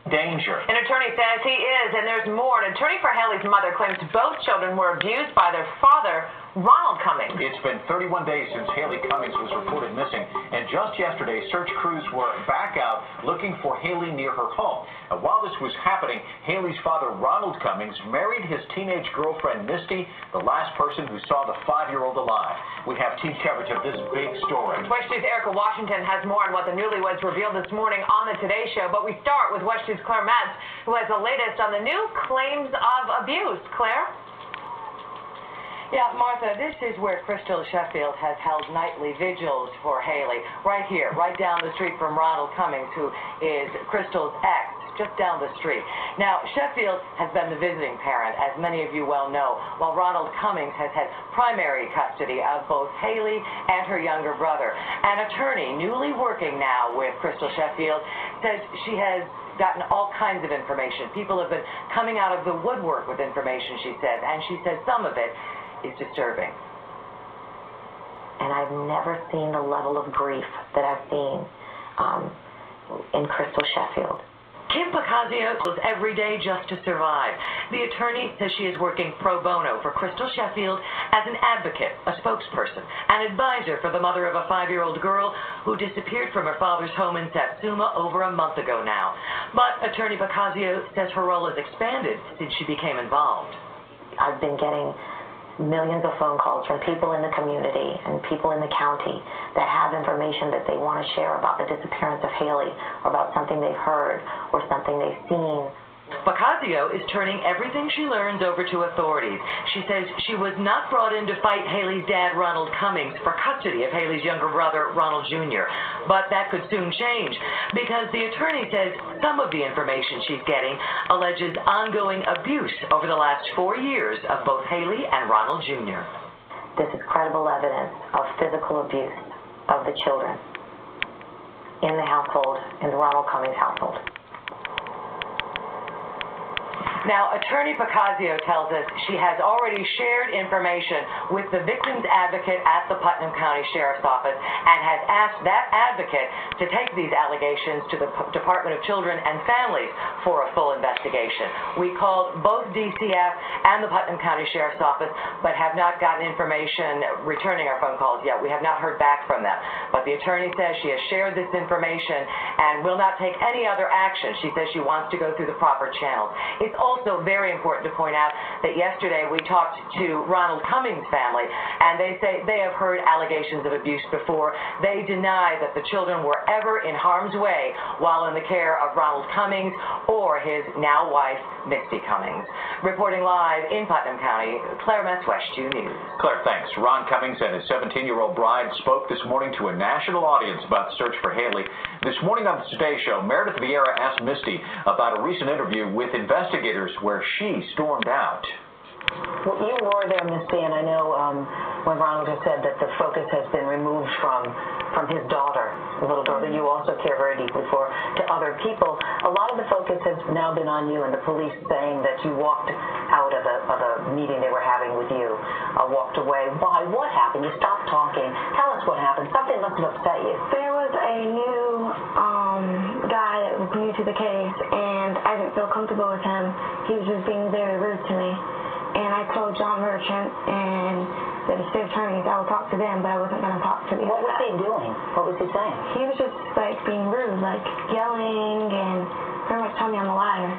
danger. An attorney says he is, and there's more. An attorney for Haleigh's mother claims both children were abused by their father, Ronald Cummings. It's been 31 days since Haleigh Cummings was reported missing, and just yesterday, search crews were back out looking for Haleigh near her home. And while this was happening, Haleigh's father, Ronald Cummings, married his teenage girlfriend, Misty, the last person who saw the 5-year-old alive. We have team coverage of this big story. West News' Erica Washington has more on what the newlyweds revealed this morning on the Today Show, but we start with West News' Claire Metz, who has the latest on the new claims of abuse. Claire? Yeah, Martha, this is where Crystal Sheffield has held nightly vigils for Haleigh, right here, right down the street from Ronald Cummings, who is Crystal's ex, just down the street. Now, Sheffield has been the visiting parent, as many of you well know, while Ronald Cummings has had primary custody of both Haleigh and her younger brother. An attorney, newly working now with Crystal Sheffield, says she has gotten all kinds of information. People have been coming out of the woodwork with information, she says, and she says some of it is disturbing. And I've never seen the level of grief that I've seen in Crystal Sheffield. Kim Pacazio goes every day just to survive. The attorney says she is working pro bono for Crystal Sheffield as an advocate, a spokesperson, an advisor for the mother of a 5-year-old girl who disappeared from her father's home in Satsuma over a month ago now. But attorney Pacazio says her role has expanded since she became involved. I've been getting millions of phone calls from people in the community and people in the county that have information that they want to share about the disappearance of Haleigh, or about something they've heard or something they've seen. Pacazio is turning everything she learns over to authorities. She says she was not brought in to fight Haleigh's dad, Ronald Cummings, for custody of Haleigh's younger brother, Ronald Jr. But that could soon change, because the attorney says some of the information she's getting alleges ongoing abuse over the last 4 years of both Haleigh and Ronald Jr. This is credible evidence of physical abuse of the children in the household, in the Ronald Cummings household. Now, attorney Pacazio tells us she has already shared information with the victim's advocate at the Putnam County Sheriff's Office and has asked that advocate to take these allegations to the Department of Children and Families for a full investigation. We called both DCF and the Putnam County Sheriff's Office, but have not gotten information returning our phone calls yet. We have not heard back from them. But the attorney says she has shared this information and will not take any other action. She says she wants to go through the proper channels. It's also very important to point out that yesterday we talked to Ronald Cummings' family, and they say they have heard allegations of abuse before. They deny that the children were ever in harm's way while in the care of Ronald Cummings or his now wife, Misty Cummings. Reporting live in Putnam County, Claire Metz, West 2 News. Claire, thanks. Ron Cummings and his 17-year-old bride spoke this morning to a national audience about the search for Haleigh. This morning on the Today Show, Meredith Vieira asked Misty about a recent interview with investigators where she stormed out. Well, you were there, Misty, and I know when Ronald has said that the focus has been removed from his daughter, the little daughter that you also care very deeply for, to other people. A lot of the focus has now been on you and the police saying that you walked out of a meeting they were having with you, walked away. Why? What happened? You stopped talking. Tell us what happened. Something must have upset you. There was a new guy that was new to the case, and I didn't feel comfortable with him. He was just being very rude to me. And I told John Merchant and the district attorneys I would talk to them, but I wasn't going to talk to the What was he doing? What was he saying? He was just like being rude, like yelling and pretty much telling me I'm a liar.